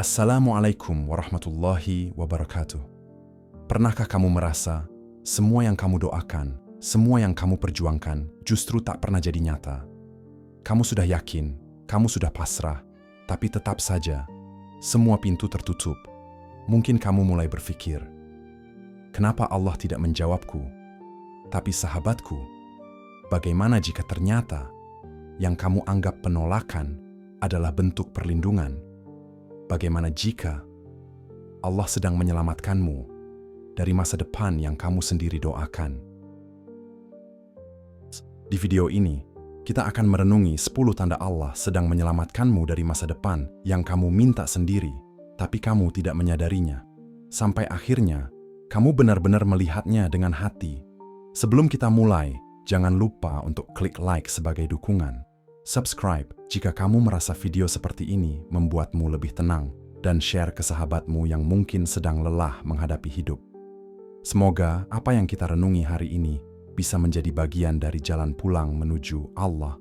Assalamualaikum warahmatullahi wabarakatuh. Pernahkah kamu merasa semua yang kamu doakan, semua yang kamu perjuangkan justru tak pernah jadi nyata? Kamu sudah yakin, kamu sudah pasrah, tapi tetap saja semua pintu tertutup. Mungkin kamu mulai berpikir, kenapa Allah tidak menjawabku? Tapi sahabatku, bagaimana jika ternyata yang kamu anggap penolakan adalah bentuk perlindungan? Bagaimana jika Allah sedang menyelamatkanmu dari masa depan yang kamu sendiri doakan? Di video ini, kita akan merenungi 10 tanda Allah sedang menyelamatkanmu dari masa depan yang kamu minta sendiri, tapi kamu tidak menyadarinya. Sampai akhirnya, kamu benar-benar melihatnya dengan hati. Sebelum kita mulai, jangan lupa untuk klik like sebagai dukungan. Subscribe jika kamu merasa video seperti ini membuatmu lebih tenang, dan share ke sahabatmu yang mungkin sedang lelah menghadapi hidup. Semoga apa yang kita renungi hari ini bisa menjadi bagian dari jalan pulang menuju Allah.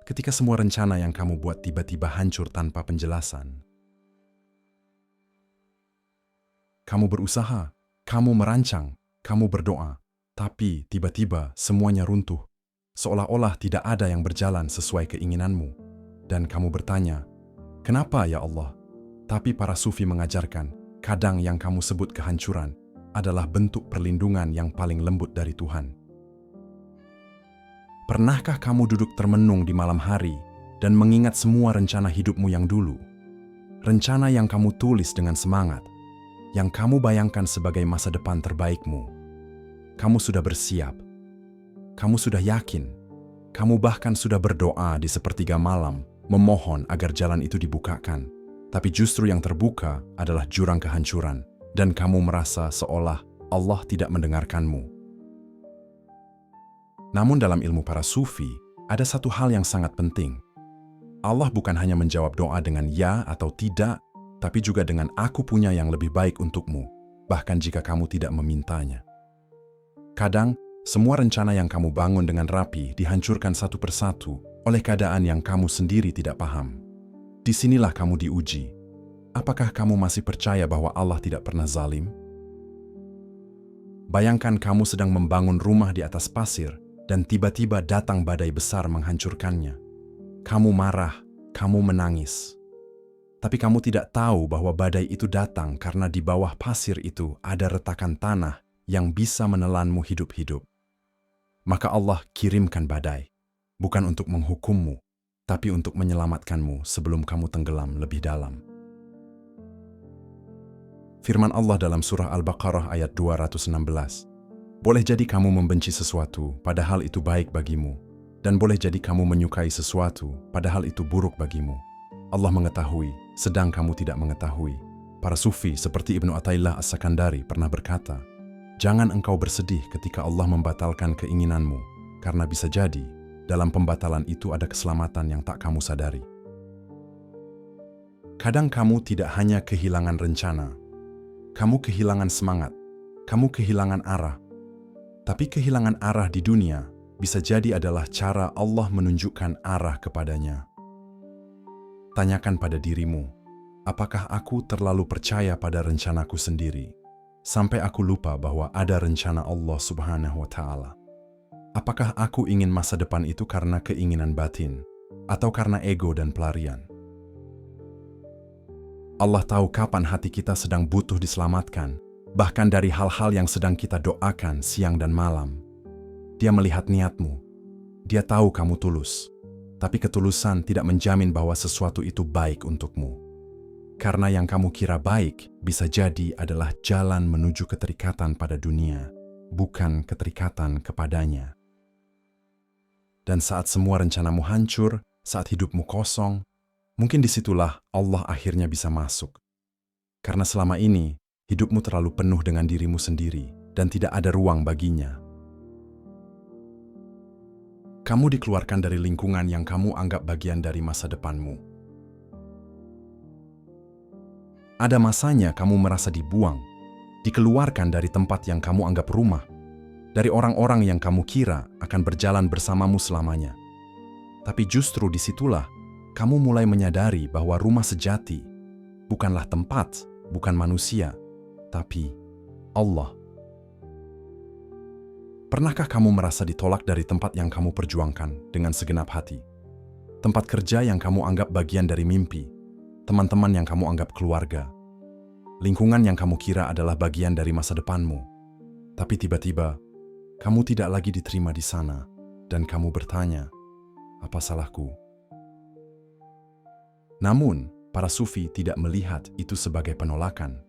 Ketika semua rencana yang kamu buat tiba-tiba hancur tanpa penjelasan, kamu berusaha, kamu merancang, kamu berdoa, tapi tiba-tiba semuanya runtuh, seolah-olah tidak ada yang berjalan sesuai keinginanmu. Dan kamu bertanya, kenapa ya Allah? Tapi para sufi mengajarkan, kadang yang kamu sebut kehancuran adalah bentuk perlindungan yang paling lembut dari Tuhan. Pernahkah kamu duduk termenung di malam hari dan mengingat semua rencana hidupmu yang dulu? Rencana yang kamu tulis dengan semangat, yang kamu bayangkan sebagai masa depan terbaikmu. Kamu sudah bersiap, kamu sudah yakin, kamu bahkan sudah berdoa di sepertiga malam, memohon agar jalan itu dibukakan. Tapi justru yang terbuka adalah jurang kehancuran, dan kamu merasa seolah Allah tidak mendengarkanmu. Namun dalam ilmu para sufi, ada satu hal yang sangat penting. Allah bukan hanya menjawab doa dengan ya atau tidak, tapi juga dengan aku punya yang lebih baik untukmu, bahkan jika kamu tidak memintanya. Kadang, semua rencana yang kamu bangun dengan rapi dihancurkan satu persatu oleh keadaan yang kamu sendiri tidak paham. Disinilah kamu diuji. Apakah kamu masih percaya bahwa Allah tidak pernah zalim? Bayangkan kamu sedang membangun rumah di atas pasir dan tiba-tiba datang badai besar menghancurkannya. Kamu marah, kamu menangis. Tapi kamu tidak tahu bahwa badai itu datang karena di bawah pasir itu ada retakan tanah yang bisa menelanmu hidup-hidup. Maka Allah kirimkan badai, bukan untuk menghukummu, tapi untuk menyelamatkanmu sebelum kamu tenggelam lebih dalam. Firman Allah dalam surah Al-Baqarah ayat 216, boleh jadi kamu membenci sesuatu padahal itu baik bagimu, dan boleh jadi kamu menyukai sesuatu padahal itu buruk bagimu. Allah mengetahui, sedang kamu tidak mengetahui. Para sufi seperti Ibnu Athaillah As-Sakandari pernah berkata, jangan engkau bersedih ketika Allah membatalkan keinginanmu, karena bisa jadi dalam pembatalan itu ada keselamatan yang tak kamu sadari. Kadang kamu tidak hanya kehilangan rencana, kamu kehilangan semangat, kamu kehilangan arah. Tapi kehilangan arah di dunia bisa jadi adalah cara Allah menunjukkan arah kepadanya. Tanyakan pada dirimu, apakah aku terlalu percaya pada rencanaku sendiri, sampai aku lupa bahwa ada rencana Allah Subhanahu wa Ta'ala? Apakah aku ingin masa depan itu karena keinginan batin, atau karena ego dan pelarian? Allah tahu kapan hati kita sedang butuh diselamatkan, bahkan dari hal-hal yang sedang kita doakan siang dan malam. Dia melihat niatmu, dia tahu kamu tulus. Tapi ketulusan tidak menjamin bahwa sesuatu itu baik untukmu. Karena yang kamu kira baik bisa jadi adalah jalan menuju keterikatan pada dunia, bukan keterikatan kepadanya. Dan saat semua rencanamu hancur, saat hidupmu kosong, mungkin disitulah Allah akhirnya bisa masuk. Karena selama ini, hidupmu terlalu penuh dengan dirimu sendiri dan tidak ada ruang baginya. Kamu dikeluarkan dari lingkungan yang kamu anggap bagian dari masa depanmu. Ada masanya kamu merasa dibuang, dikeluarkan dari tempat yang kamu anggap rumah. dari orang-orang yang kamu kira akan berjalan bersamamu selamanya. Tapi justru disitulah kamu mulai menyadari bahwa rumah sejati bukanlah tempat, bukan manusia, tapi Allah. Pernahkah kamu merasa ditolak dari tempat yang kamu perjuangkan dengan segenap hati? Tempat kerja yang kamu anggap bagian dari mimpi, teman-teman yang kamu anggap keluarga, lingkungan yang kamu kira adalah bagian dari masa depanmu. Tapi tiba-tiba, kamu tidak lagi diterima di sana, dan kamu bertanya, apa salahku? Namun, para sufi tidak melihat itu sebagai penolakan.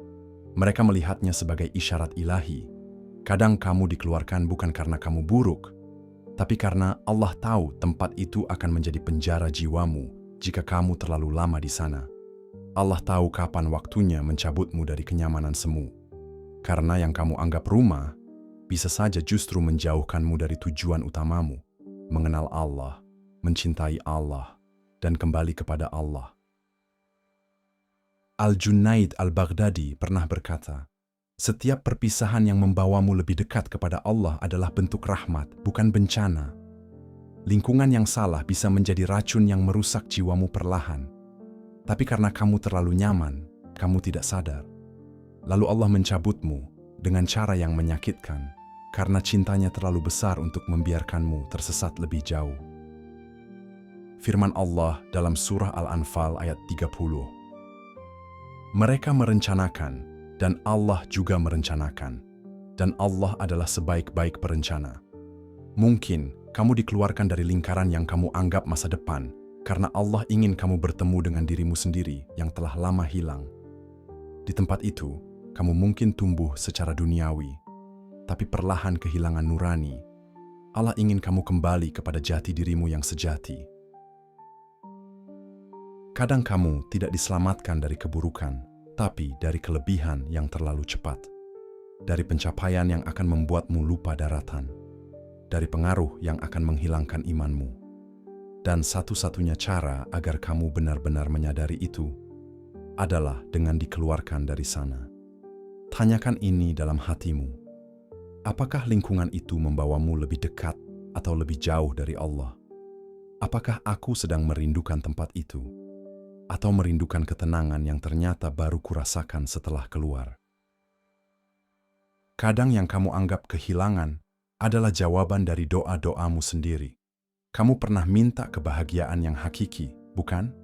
Mereka melihatnya sebagai isyarat ilahi. Kadang kamu dikeluarkan bukan karena kamu buruk, tapi karena Allah tahu tempat itu akan menjadi penjara jiwamu jika kamu terlalu lama di sana. Allah tahu kapan waktunya mencabutmu dari kenyamanan semu. Karena yang kamu anggap rumah, bisa saja justru menjauhkanmu dari tujuan utamamu, mengenal Allah, mencintai Allah, dan kembali kepada Allah. Al-Junaid Al-Baghdadi pernah berkata, setiap perpisahan yang membawamu lebih dekat kepada Allah adalah bentuk rahmat, bukan bencana. Lingkungan yang salah bisa menjadi racun yang merusak jiwamu perlahan. Tapi karena kamu terlalu nyaman, kamu tidak sadar. Lalu Allah mencabutmu dengan cara yang menyakitkan, karena cintanya terlalu besar untuk membiarkanmu tersesat lebih jauh. Firman Allah dalam surah Al-Anfal ayat 30. Mereka merencanakan, dan Allah juga merencanakan. Dan Allah adalah sebaik-baik perencana. Mungkin kamu dikeluarkan dari lingkaran yang kamu anggap masa depan, karena Allah ingin kamu bertemu dengan dirimu sendiri yang telah lama hilang. Di tempat itu, kamu mungkin tumbuh secara duniawi, tapi perlahan kehilangan nurani. Allah ingin kamu kembali kepada jati dirimu yang sejati. Kadang kamu tidak diselamatkan dari keburukan, tapi dari kelebihan yang terlalu cepat. Dari pencapaian yang akan membuatmu lupa daratan. Dari pengaruh yang akan menghilangkan imanmu. Dan satu-satunya cara agar kamu benar-benar menyadari itu adalah dengan dikeluarkan dari sana. Tanyakan ini dalam hatimu. Apakah lingkungan itu membawamu lebih dekat atau lebih jauh dari Allah? Apakah aku sedang merindukan tempat itu? Atau merindukan ketenangan yang ternyata baru kurasakan setelah keluar? Kadang yang kamu anggap kehilangan adalah jawaban dari doa-doamu sendiri. Kamu pernah minta kebahagiaan yang hakiki, bukan?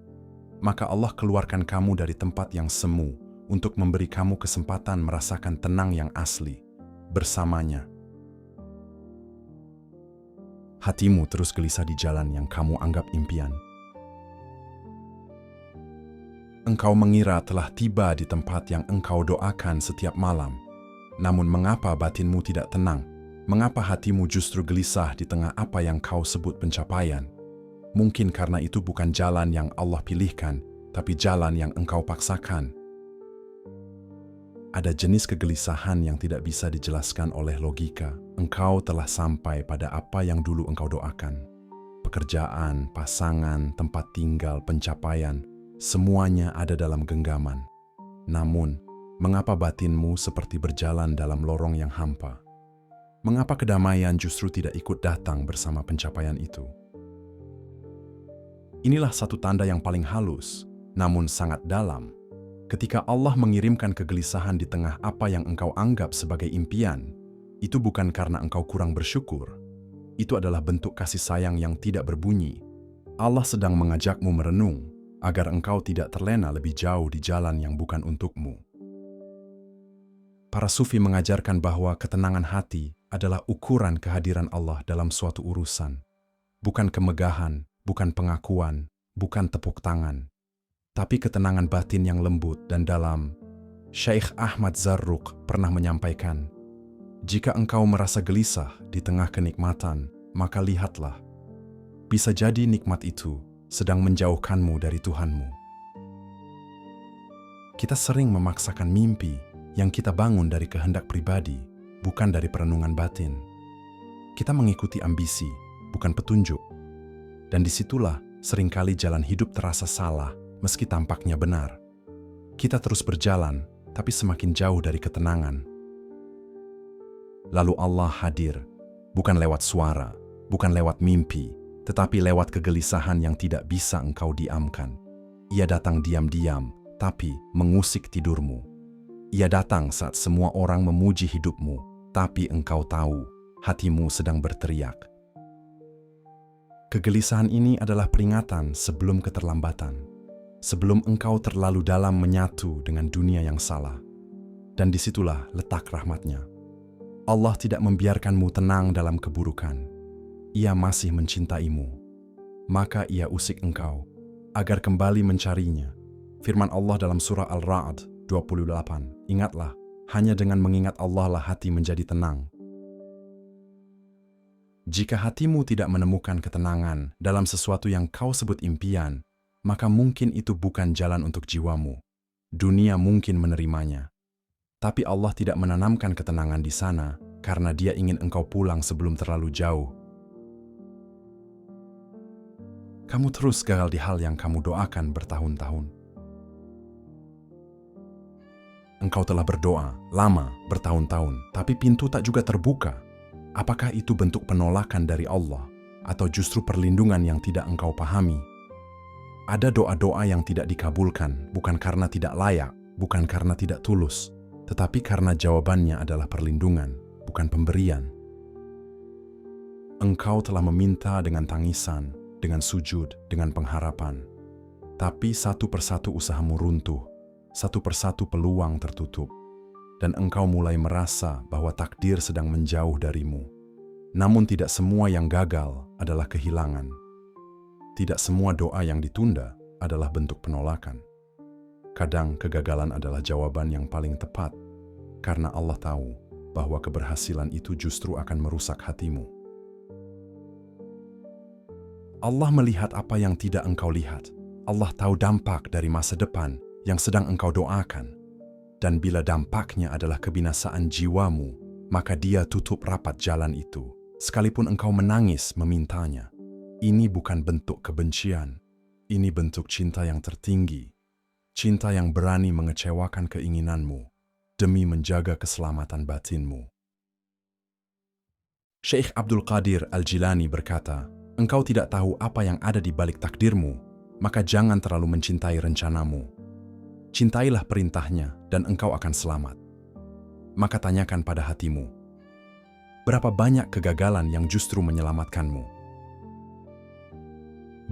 Maka Allah keluarkan kamu dari tempat yang semu untuk memberi kamu kesempatan merasakan tenang yang asli bersamanya. Hatimu terus gelisah di jalan yang kamu anggap impian. Engkau mengira telah tiba di tempat yang engkau doakan setiap malam. Namun mengapa batinmu tidak tenang? Mengapa hatimu justru gelisah di tengah apa yang kau sebut pencapaian? Mungkin karena itu bukan jalan yang Allah pilihkan, tapi jalan yang engkau paksakan. Ada jenis kegelisahan yang tidak bisa dijelaskan oleh logika. Engkau telah sampai pada apa yang dulu engkau doakan. Pekerjaan, pasangan, tempat tinggal, pencapaian, semuanya ada dalam genggaman. Namun, mengapa batinmu seperti berjalan dalam lorong yang hampa? Mengapa kedamaian justru tidak ikut datang bersama pencapaian itu? Inilah satu tanda yang paling halus, namun sangat dalam. Ketika Allah mengirimkan kegelisahan di tengah apa yang engkau anggap sebagai impian, itu bukan karena engkau kurang bersyukur. Itu adalah bentuk kasih sayang yang tidak berbunyi. Allah sedang mengajakmu merenung, agar engkau tidak terlena lebih jauh di jalan yang bukan untukmu. Para sufi mengajarkan bahwa ketenangan hati adalah ukuran kehadiran Allah dalam suatu urusan. Bukan kemegahan, bukan pengakuan, bukan tepuk tangan, tapi ketenangan batin yang lembut dan dalam. Syekh Ahmad Zarruq pernah menyampaikan, jika engkau merasa gelisah di tengah kenikmatan, maka lihatlah. Bisa jadi nikmat itu sedang menjauhkanmu dari Tuhanmu. Kita sering memaksakan mimpi yang kita bangun dari kehendak pribadi, bukan dari perenungan batin. Kita mengikuti ambisi, bukan petunjuk. Dan disitulah seringkali jalan hidup terasa salah, meski tampaknya benar. Kita terus berjalan, tapi semakin jauh dari ketenangan. Lalu Allah hadir bukan lewat suara, bukan lewat mimpi, tetapi lewat kegelisahan yang tidak bisa engkau diamkan. Ia datang diam-diam, tapi mengusik tidurmu. Ia datang saat semua orang memuji hidupmu, tapi engkau tahu, hatimu sedang berteriak. Kegelisahan ini adalah peringatan sebelum keterlambatan, sebelum engkau terlalu dalam menyatu dengan dunia yang salah. Dan disitulah letak rahmatnya. Allah tidak membiarkanmu tenang dalam keburukan. Ia masih mencintaimu. Maka ia usik engkau, agar kembali mencarinya. Firman Allah dalam surah Al-Ra'd 28, ingatlah, hanya dengan mengingat Allah lah hati menjadi tenang. Jika hatimu tidak menemukan ketenangan dalam sesuatu yang kau sebut impian, maka mungkin itu bukan jalan untuk jiwamu. Dunia mungkin menerimanya. Tapi Allah tidak menanamkan ketenangan di sana karena Dia ingin engkau pulang sebelum terlalu jauh. Kamu terus gagal di hal yang kamu doakan bertahun-tahun. Engkau telah berdoa lama bertahun-tahun, tapi pintu tak juga terbuka. Apakah itu bentuk penolakan dari Allah atau justru perlindungan yang tidak engkau pahami? Ada doa-doa yang tidak dikabulkan bukan karena tidak layak, bukan karena tidak tulus, tetapi karena jawabannya adalah perlindungan, bukan pemberian. Engkau telah meminta dengan tangisan, dengan sujud, dengan pengharapan. Tapi satu persatu usahamu runtuh, satu persatu peluang tertutup. Dan engkau mulai merasa bahwa takdir sedang menjauh darimu. Namun tidak semua yang gagal adalah kehilangan. Tidak semua doa yang ditunda adalah bentuk penolakan. Kadang kegagalan adalah jawaban yang paling tepat, karena Allah tahu bahwa keberhasilan itu justru akan merusak hatimu. Allah melihat apa yang tidak engkau lihat. Allah tahu dampak dari masa depan yang sedang engkau doakan. Dan bila dampaknya adalah kebinasaan jiwamu, maka Dia tutup rapat jalan itu, sekalipun engkau menangis memintanya. Ini bukan bentuk kebencian, ini bentuk cinta yang tertinggi, cinta yang berani mengecewakan keinginanmu demi menjaga keselamatan batinmu. Syekh Abdul Qadir Al-Jilani berkata, engkau tidak tahu apa yang ada di balik takdirmu, maka jangan terlalu mencintai rencanamu. Cintailah perintahnya dan engkau akan selamat. Maka tanyakan pada hatimu, berapa banyak kegagalan yang justru menyelamatkanmu?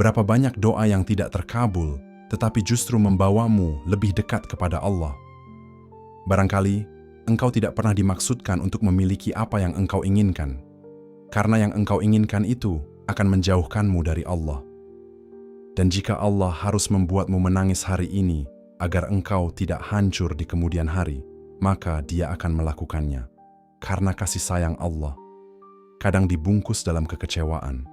Berapa banyak doa yang tidak terkabul, tetapi justru membawamu lebih dekat kepada Allah? Barangkali, engkau tidak pernah dimaksudkan untuk memiliki apa yang engkau inginkan, karena yang engkau inginkan itu akan menjauhkanmu dari Allah. Dan jika Allah harus membuatmu menangis hari ini, agar engkau tidak hancur di kemudian hari, maka Dia akan melakukannya. Karena kasih sayang Allah, kadang dibungkus dalam kekecewaan.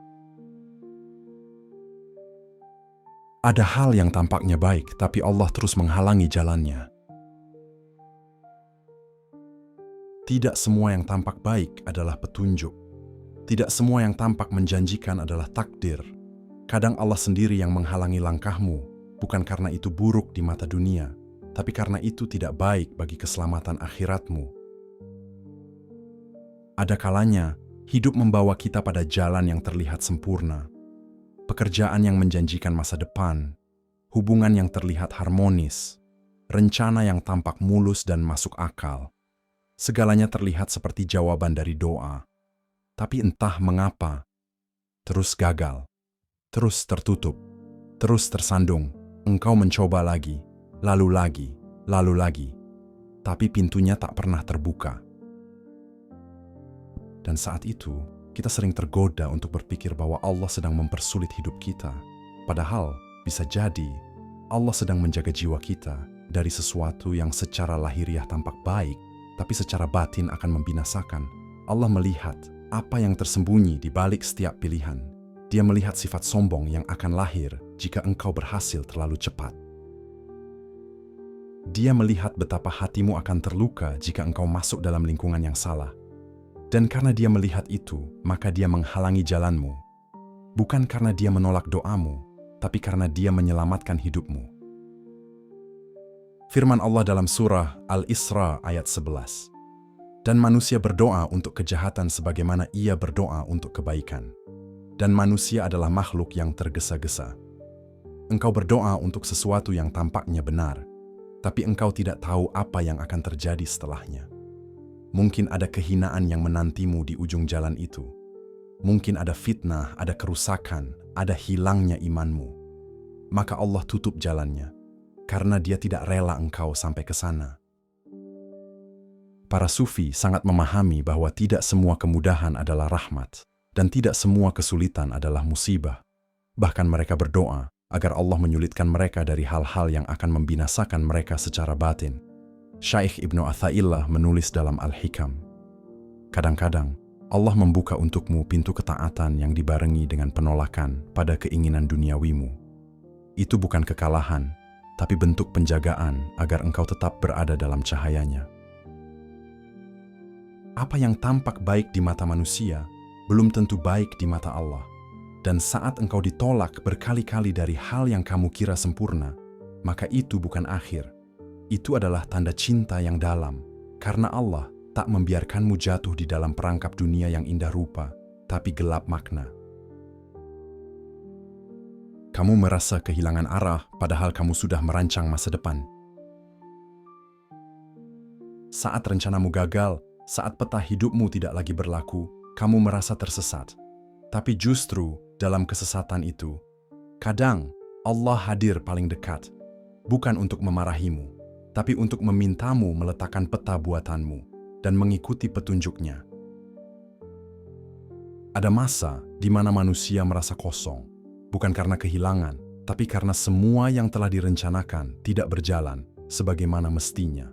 Ada hal yang tampaknya baik, tapi Allah terus menghalangi jalannya. Tidak semua yang tampak baik adalah petunjuk. Tidak semua yang tampak menjanjikan adalah takdir. Kadang Allah sendiri yang menghalangi langkahmu, bukan karena itu buruk di mata dunia, tapi karena itu tidak baik bagi keselamatan akhiratmu. Ada kalanya, hidup membawa kita pada jalan yang terlihat sempurna, pekerjaan yang menjanjikan masa depan, hubungan yang terlihat harmonis, rencana yang tampak mulus dan masuk akal. Segalanya terlihat seperti jawaban dari doa. Tapi entah mengapa, terus gagal, terus tertutup, terus tersandung. Engkau mencoba lagi, lalu lagi, lalu lagi. Tapi pintunya tak pernah terbuka. Dan saat itu, kita sering tergoda untuk berpikir bahwa Allah sedang mempersulit hidup kita. Padahal, bisa jadi, Allah sedang menjaga jiwa kita dari sesuatu yang secara lahiriah tampak baik, tapi secara batin akan membinasakan. Allah melihat apa yang tersembunyi di balik setiap pilihan. Dia melihat sifat sombong yang akan lahir jika engkau berhasil terlalu cepat. Dia melihat betapa hatimu akan terluka jika engkau masuk dalam lingkungan yang salah. Dan karena Dia melihat itu, maka Dia menghalangi jalanmu. Bukan karena Dia menolak doamu, tapi karena Dia menyelamatkan hidupmu. Firman Allah dalam surah Al-Isra ayat 11. Dan manusia berdoa untuk kejahatan sebagaimana ia berdoa untuk kebaikan. Dan manusia adalah makhluk yang tergesa-gesa. Engkau berdoa untuk sesuatu yang tampaknya benar, tapi engkau tidak tahu apa yang akan terjadi setelahnya. Mungkin ada kehinaan yang menantimu di ujung jalan itu. Mungkin ada fitnah, ada kerusakan, ada hilangnya imanmu. Maka Allah tutup jalannya, karena Dia tidak rela engkau sampai ke sana. Para sufi sangat memahami bahwa tidak semua kemudahan adalah rahmat, dan tidak semua kesulitan adalah musibah. Bahkan mereka berdoa agar Allah menyulitkan mereka dari hal-hal yang akan membinasakan mereka secara batin. Syaikh Ibnu Athaillah menulis dalam Al-Hikam, kadang-kadang Allah membuka untukmu pintu ketaatan yang dibarengi dengan penolakan pada keinginan duniawimu. Itu bukan kekalahan, tapi bentuk penjagaan agar engkau tetap berada dalam cahayanya. Apa yang tampak baik di mata manusia, belum tentu baik di mata Allah. Dan saat engkau ditolak berkali-kali dari hal yang kamu kira sempurna, maka itu bukan akhir. Itu adalah tanda cinta yang dalam, karena Allah tak membiarkanmu jatuh di dalam perangkap dunia yang indah rupa, tapi gelap makna. Kamu merasa kehilangan arah padahal kamu sudah merancang masa depan. Saat rencanamu gagal, saat peta hidupmu tidak lagi berlaku, kamu merasa tersesat. Tapi justru dalam kesesatan itu, kadang Allah hadir paling dekat, bukan untuk memarahimu, tapi untuk memintamu meletakkan peta buatanmu dan mengikuti petunjuknya. Ada masa di mana manusia merasa kosong, bukan karena kehilangan, tapi karena semua yang telah direncanakan tidak berjalan sebagaimana mestinya.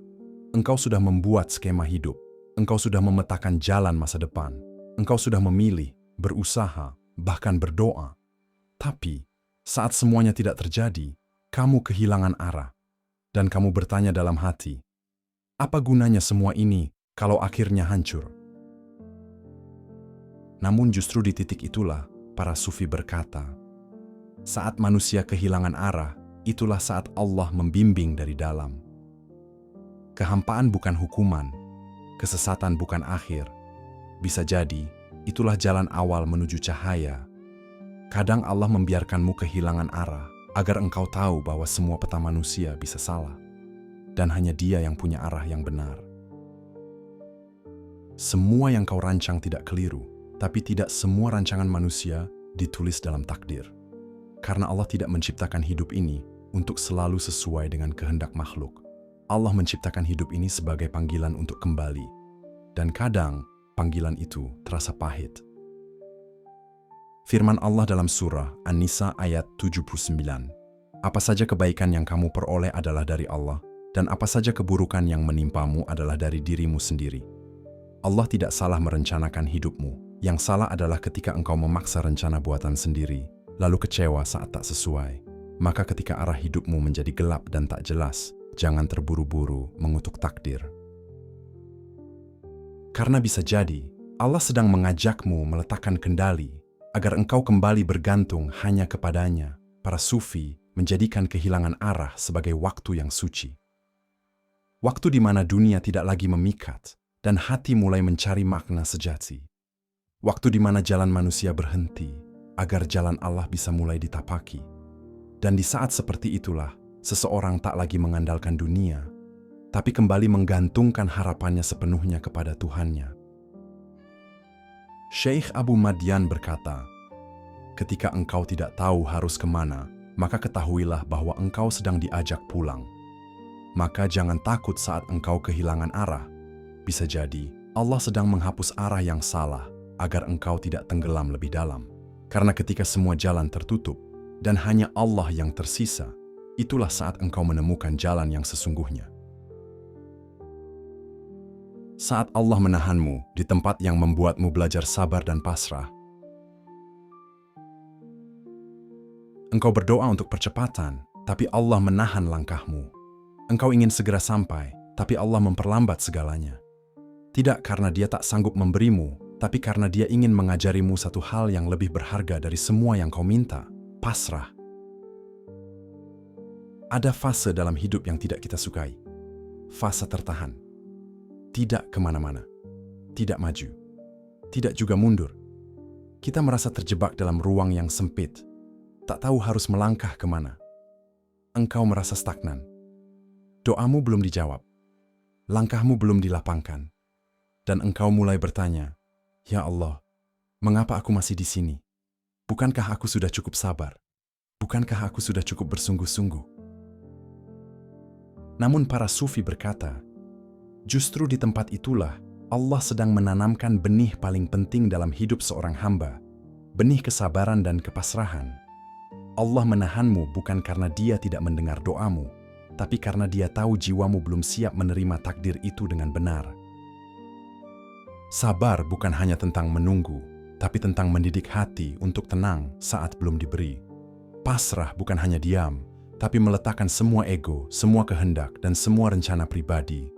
Engkau sudah membuat skema hidup, engkau sudah memetakan jalan masa depan, engkau sudah memilih, berusaha, bahkan berdoa. Tapi saat semuanya tidak terjadi, kamu kehilangan arah. Dan kamu bertanya dalam hati, apa gunanya semua ini kalau akhirnya hancur? Namun justru di titik itulah para sufi berkata, saat manusia kehilangan arah, itulah saat Allah membimbing dari dalam. Kehampaan bukan hukuman, kesesatan bukan akhir. Bisa jadi, itulah jalan awal menuju cahaya. Kadang Allah membiarkanmu kehilangan arah, agar engkau tahu bahwa semua peta manusia bisa salah, dan hanya Dia yang punya arah yang benar. Semua yang kau rancang tidak keliru, tapi tidak semua rancangan manusia ditulis dalam takdir. Karena Allah tidak menciptakan hidup ini untuk selalu sesuai dengan kehendak makhluk. Allah menciptakan hidup ini sebagai panggilan untuk kembali, dan kadang panggilan itu terasa pahit. Firman Allah dalam surah An-Nisa ayat 79. Apa saja kebaikan yang kamu peroleh adalah dari Allah, dan apa saja keburukan yang menimpamu adalah dari dirimu sendiri. Allah tidak salah merencanakan hidupmu. Yang salah adalah ketika engkau memaksa rencana buatan sendiri, lalu kecewa saat tak sesuai. Maka ketika arah hidupmu menjadi gelap dan tak jelas, jangan terburu-buru mengutuk takdir. Karena bisa jadi, Allah sedang mengajakmu meletakkan kendali, agar engkau kembali bergantung hanya kepadanya. Para sufi menjadikan kehilangan arah sebagai waktu yang suci. Waktu di mana dunia tidak lagi memikat, dan hati mulai mencari makna sejati. Waktu di mana jalan manusia berhenti, agar jalan Allah bisa mulai ditapaki. Dan di saat seperti itulah, seseorang tak lagi mengandalkan dunia, tapi kembali menggantungkan harapannya sepenuhnya kepada Tuhannya. Syekh Abu Madian berkata, ketika engkau tidak tahu harus kemana, maka ketahuilah bahwa engkau sedang diajak pulang. Maka jangan takut saat engkau kehilangan arah. Bisa jadi, Allah sedang menghapus arah yang salah, agar engkau tidak tenggelam lebih dalam. Karena ketika semua jalan tertutup, dan hanya Allah yang tersisa, itulah saat engkau menemukan jalan yang sesungguhnya. Saat Allah menahanmu di tempat yang membuatmu belajar sabar dan pasrah, engkau berdoa untuk percepatan, tapi Allah menahan langkahmu. Engkau ingin segera sampai, tapi Allah memperlambat segalanya. Tidak karena Dia tak sanggup memberimu, tapi karena Dia ingin mengajarimu satu hal yang lebih berharga dari semua yang kau minta, pasrah. Ada fase dalam hidup yang tidak kita sukai. Fase tertahan. Tidak kemana-mana. tidak maju, tidak juga mundur. Kita merasa terjebak dalam ruang yang sempit, tak tahu harus melangkah kemana. Engkau merasa stagnan. Doamu belum dijawab, langkahmu belum dilapangkan, dan engkau mulai bertanya, "Ya Allah, mengapa aku masih di sini? Bukankah aku sudah cukup sabar? Bukankah aku sudah cukup bersungguh-sungguh?" Namun para sufi berkata, justru di tempat itulah Allah sedang menanamkan benih paling penting dalam hidup seorang hamba, benih kesabaran dan kepasrahan. Allah menahanmu bukan karena Dia tidak mendengar doamu, tapi karena Dia tahu jiwamu belum siap menerima takdir itu dengan benar. Sabar bukan hanya tentang menunggu, tapi tentang mendidik hati untuk tenang saat belum diberi. Pasrah bukan hanya diam, tapi meletakkan semua ego, semua kehendak, dan semua rencana pribadi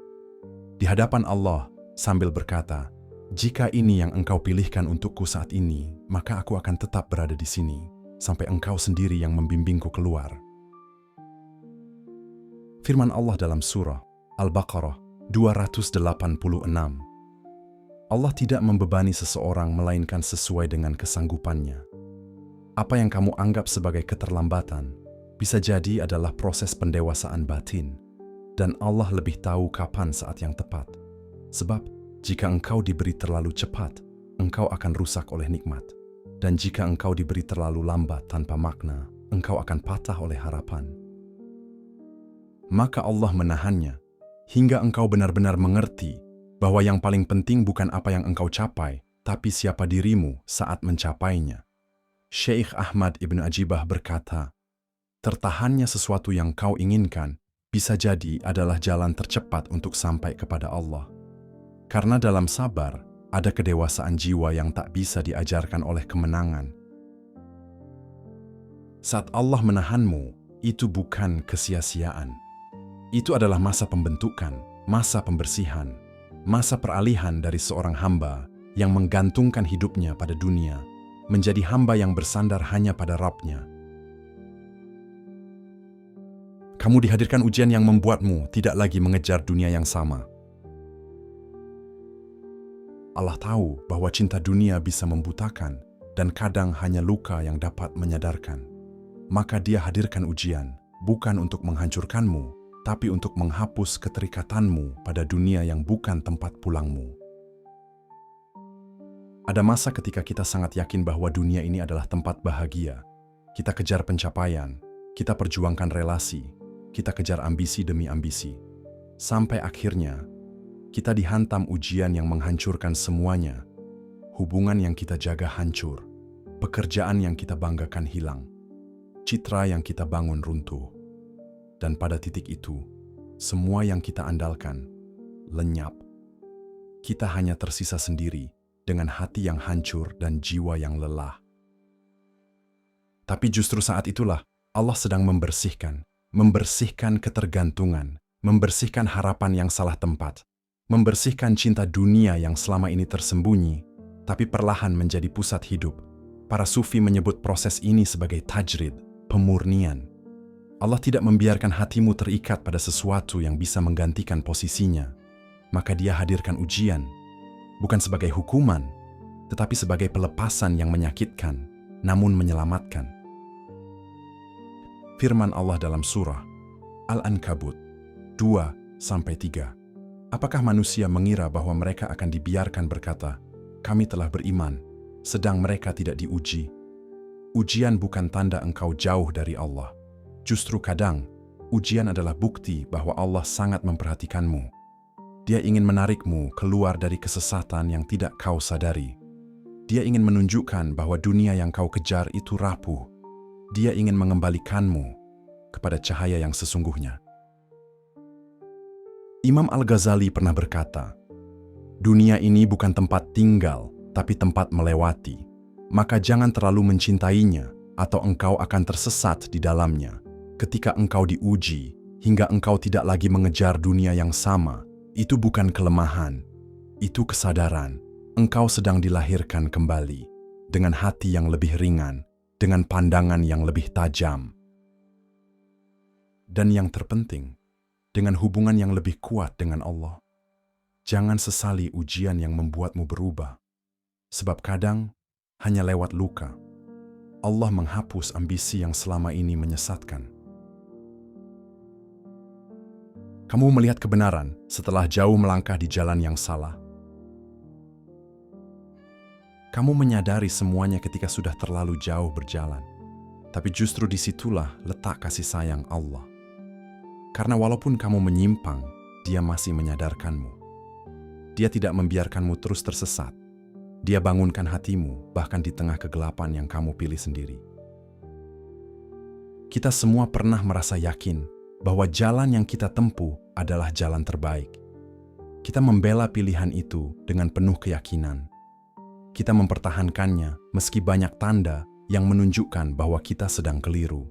di hadapan Allah sambil berkata, "Jika ini yang engkau pilihkan untukku saat ini, maka aku akan tetap berada di sini, sampai engkau sendiri yang membimbingku keluar." Firman Allah dalam surah Al-Baqarah 286. Allah tidak membebani seseorang melainkan sesuai dengan kesanggupannya. Apa yang kamu anggap sebagai keterlambatan, bisa jadi adalah proses pendewasaan batin, dan Allah lebih tahu kapan saat yang tepat. Sebab, jika engkau diberi terlalu cepat, engkau akan rusak oleh nikmat. Dan jika engkau diberi terlalu lambat tanpa makna, engkau akan patah oleh harapan. Maka Allah menahannya, hingga engkau benar-benar mengerti bahwa yang paling penting bukan apa yang engkau capai, tapi siapa dirimu saat mencapainya. Syekh Ahmad Ibn Ajibah berkata, tertahannya sesuatu yang kau inginkan bisa jadi adalah jalan tercepat untuk sampai kepada Allah. Karena dalam sabar, ada kedewasaan jiwa yang tak bisa diajarkan oleh kemenangan. Saat Allah menahanmu, itu bukan kesia-siaan. Itu adalah masa pembentukan, masa pembersihan, masa peralihan dari seorang hamba yang menggantungkan hidupnya pada dunia, menjadi hamba yang bersandar hanya pada Rabb-Nya. Kamu dihadirkan ujian yang membuatmu tidak lagi mengejar dunia yang sama. Allah tahu bahwa cinta dunia bisa membutakan dan kadang hanya luka yang dapat menyadarkan. Maka Dia hadirkan ujian, bukan untuk menghancurkanmu, tapi untuk menghapus keterikatanmu pada dunia yang bukan tempat pulangmu. Ada masa ketika kita sangat yakin bahwa dunia ini adalah tempat bahagia. Kita kejar pencapaian, kita perjuangkan relasi, kita kejar ambisi demi ambisi. Sampai akhirnya, kita dihantam ujian yang menghancurkan semuanya. Hubungan yang kita jaga hancur, pekerjaan yang kita banggakan hilang, citra yang kita bangun runtuh. Dan pada titik itu, semua yang kita andalkan lenyap. Kita hanya tersisa sendiri dengan hati yang hancur dan jiwa yang lelah. Tapi justru saat itulah Allah sedang membersihkan ketergantungan, membersihkan harapan yang salah tempat, membersihkan cinta dunia yang selama ini tersembunyi, tapi perlahan menjadi pusat hidup. Para sufi menyebut proses ini sebagai tajrid, pemurnian. Allah tidak membiarkan hatimu terikat pada sesuatu yang bisa menggantikan posisinya. Maka Dia hadirkan ujian, bukan sebagai hukuman, tetapi sebagai pelepasan yang menyakitkan, namun menyelamatkan. Firman Allah dalam surah Al-Ankabut 2-3. Apakah manusia mengira bahwa mereka akan dibiarkan berkata, "Kami telah beriman," sedang mereka tidak diuji? Ujian bukan tanda engkau jauh dari Allah. Justru kadang, ujian adalah bukti bahwa Allah sangat memperhatikanmu. Dia ingin menarikmu keluar dari kesesatan yang tidak kau sadari. Dia ingin menunjukkan bahwa dunia yang kau kejar itu rapuh. Dia ingin mengembalikanmu kepada cahaya yang sesungguhnya. Imam Al-Ghazali pernah berkata, "Dunia ini bukan tempat tinggal, tapi tempat melewati. Maka jangan terlalu mencintainya, atau engkau akan tersesat di dalamnya. Ketika engkau diuji, hingga engkau tidak lagi mengejar dunia yang sama, itu bukan kelemahan, itu kesadaran. Engkau sedang dilahirkan kembali, dengan hati yang lebih ringan, dengan pandangan yang lebih tajam. Dan yang terpenting, dengan hubungan yang lebih kuat dengan Allah." Jangan sesali ujian yang membuatmu berubah. Sebab kadang, hanya lewat luka, Allah menghapus ambisi yang selama ini menyesatkan. Kamu melihat kebenaran setelah jauh melangkah di jalan yang salah. Kamu menyadari semuanya ketika sudah terlalu jauh berjalan. Tapi justru disitulah letak kasih sayang Allah. Karena walaupun kamu menyimpang, Dia masih menyadarkanmu. Dia tidak membiarkanmu terus tersesat. Dia bangunkan hatimu bahkan di tengah kegelapan yang kamu pilih sendiri. Kita semua pernah merasa yakin bahwa jalan yang kita tempuh adalah jalan terbaik. Kita membela pilihan itu dengan penuh keyakinan. Kita mempertahankannya meski banyak tanda yang menunjukkan bahwa kita sedang keliru.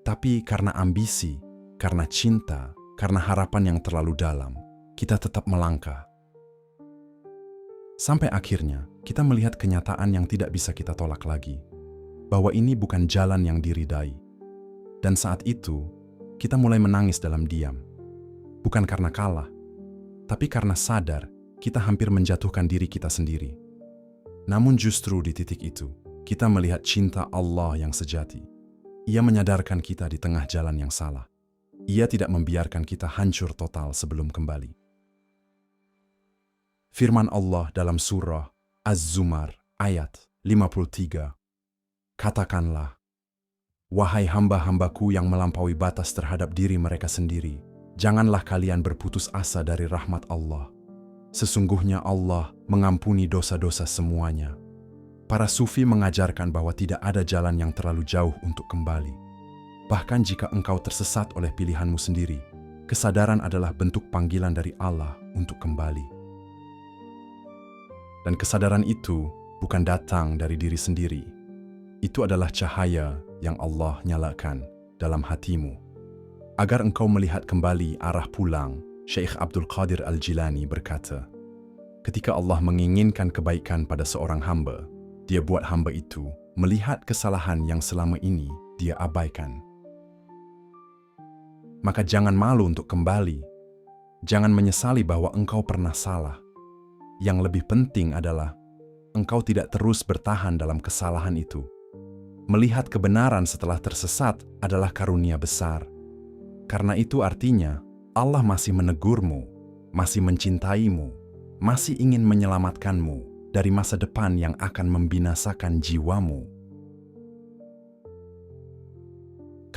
Tapi karena ambisi, karena cinta, karena harapan yang terlalu dalam, kita tetap melangkah. Sampai akhirnya, kita melihat kenyataan yang tidak bisa kita tolak lagi, bahwa ini bukan jalan yang diridai. Dan saat itu, kita mulai menangis dalam diam. Bukan karena kalah, tapi karena sadar kita hampir menjatuhkan diri kita sendiri. Namun justru di titik itu, kita melihat cinta Allah yang sejati. Ia menyadarkan kita di tengah jalan yang salah. Ia tidak membiarkan kita hancur total sebelum kembali. Firman Allah dalam surah Az-Zumar ayat 53. Katakanlah, wahai hamba-hambaku yang melampaui batas terhadap diri mereka sendiri, janganlah kalian berputus asa dari rahmat Allah. Sesungguhnya Allah mengampuni dosa-dosa semuanya. Para sufi mengajarkan bahwa tidak ada jalan yang terlalu jauh untuk kembali. Bahkan jika engkau tersesat oleh pilihanmu sendiri, kesadaran adalah bentuk panggilan dari Allah untuk kembali. Dan kesadaran itu bukan datang dari diri sendiri. Itu adalah cahaya yang Allah nyalakan dalam hatimu. Agar engkau melihat kembali arah pulang, Syekh Abdul Qadir Al-Jilani berkata, ketika Allah menginginkan kebaikan pada seorang hamba, Dia buat hamba itu melihat kesalahan yang selama ini dia abaikan. Maka jangan malu untuk kembali. Jangan menyesali bahwa engkau pernah salah. Yang lebih penting adalah engkau tidak terus bertahan dalam kesalahan itu. Melihat kebenaran setelah tersesat adalah karunia besar. Karena itu artinya Allah masih menegurmu, masih mencintaimu, masih ingin menyelamatkanmu dari masa depan yang akan membinasakan jiwamu.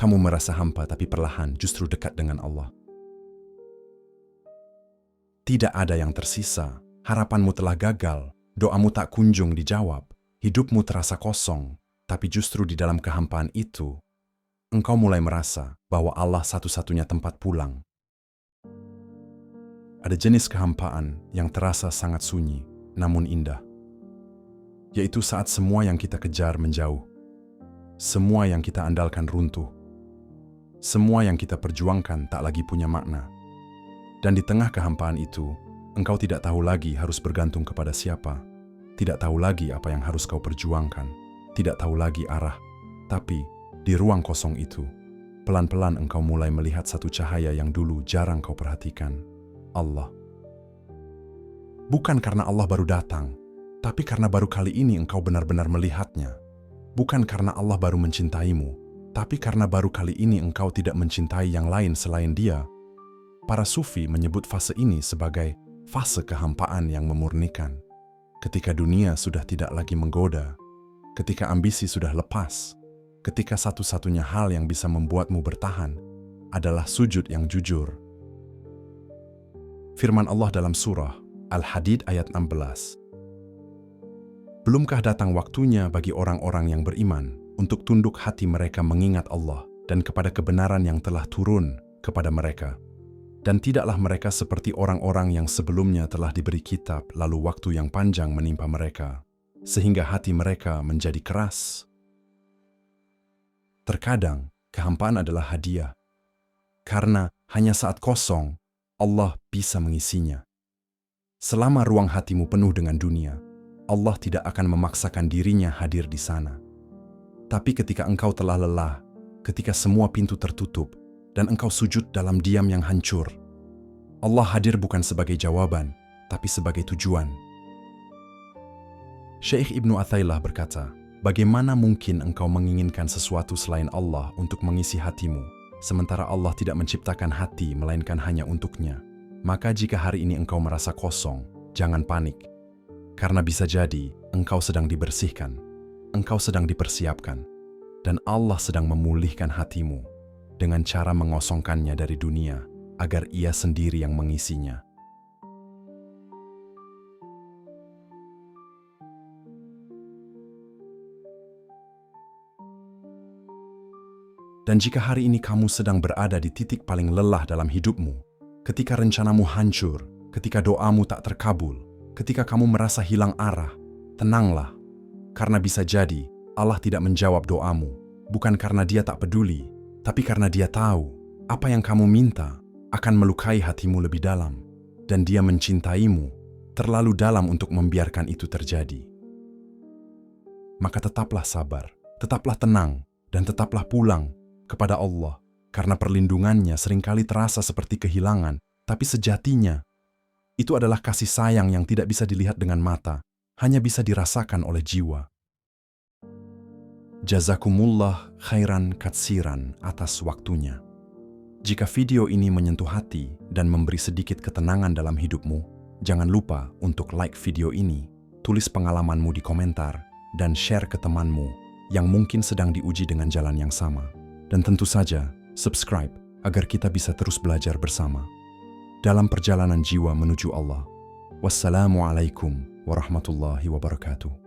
Kamu merasa hampa tapi perlahan justru dekat dengan Allah. Tidak ada yang tersisa. Harapanmu telah gagal, doamu tak kunjung dijawab, hidupmu terasa kosong, tapi justru di dalam kehampaan itu, engkau mulai merasa bahwa Allah satu-satunya tempat pulang. Ada jenis kehampaan yang terasa sangat sunyi, namun indah. Yaitu saat semua yang kita kejar menjauh. Semua yang kita andalkan runtuh. Semua yang kita perjuangkan tak lagi punya makna. Dan di tengah kehampaan itu, engkau tidak tahu lagi harus bergantung kepada siapa, tidak tahu lagi apa yang harus kau perjuangkan, tidak tahu lagi arah. Tapi, di ruang kosong itu, pelan-pelan engkau mulai melihat satu cahaya yang dulu jarang kau perhatikan, Allah. Bukan karena Allah baru datang, tapi karena baru kali ini engkau benar-benar melihatnya. Bukan karena Allah baru mencintaimu, tapi karena baru kali ini engkau tidak mencintai yang lain selain Dia. Para sufi menyebut fase ini sebagai fase kehampaan yang memurnikan. Ketika dunia sudah tidak lagi menggoda, ketika ambisi sudah lepas, ketika satu-satunya hal yang bisa membuatmu bertahan adalah sujud yang jujur. Firman Allah dalam surah Al-Hadid ayat 16. Belumkah datang waktunya bagi orang-orang yang beriman untuk tunduk hati mereka mengingat Allah dan kepada kebenaran yang telah turun kepada mereka? Dan tidaklah mereka seperti orang-orang yang sebelumnya telah diberi kitab, lalu waktu yang panjang menimpa mereka, sehingga hati mereka menjadi keras. Terkadang, kehampaan adalah hadiah. Karena hanya saat kosong, Allah bisa mengisinya. Selama ruang hatimu penuh dengan dunia, Allah tidak akan memaksakan dirinya hadir di sana. Tapi ketika engkau telah lelah, ketika semua pintu tertutup, dan engkau sujud dalam diam yang hancur, Allah hadir bukan sebagai jawaban, tapi sebagai tujuan. Syekh Ibnu Athaillah berkata, bagaimana mungkin engkau menginginkan sesuatu selain Allah untuk mengisi hatimu, sementara Allah tidak menciptakan hati melainkan hanya untuknya? Maka jika hari ini engkau merasa kosong, jangan panik. Karena bisa jadi engkau sedang dibersihkan, engkau sedang dipersiapkan, dan Allah sedang memulihkan hatimu dengan cara mengosongkannya dari dunia agar Ia sendiri yang mengisinya. Dan jika hari ini kamu sedang berada di titik paling lelah dalam hidupmu, ketika rencanamu hancur, ketika doamu tak terkabul, ketika kamu merasa hilang arah, tenanglah. Karena bisa jadi Allah tidak menjawab doamu, bukan karena Dia tak peduli, tapi karena Dia tahu apa yang kamu minta akan melukai hatimu lebih dalam, dan Dia mencintaimu terlalu dalam untuk membiarkan itu terjadi. Maka tetaplah sabar, tetaplah tenang, dan tetaplah pulang kepada Allah, karena perlindungannya seringkali terasa seperti kehilangan, tapi sejatinya itu adalah kasih sayang yang tidak bisa dilihat dengan mata, hanya bisa dirasakan oleh jiwa. Jazakumullah khairan katsiran atas waktunya. Jika video ini menyentuh hati dan memberi sedikit ketenangan dalam hidupmu, jangan lupa untuk like video ini, tulis pengalamanmu di komentar, dan share ke temanmu yang mungkin sedang diuji dengan jalan yang sama. Dan tentu saja, subscribe agar kita bisa terus belajar bersama dalam perjalanan jiwa menuju Allah. Wassalamualaikum warahmatullahi wabarakatuh.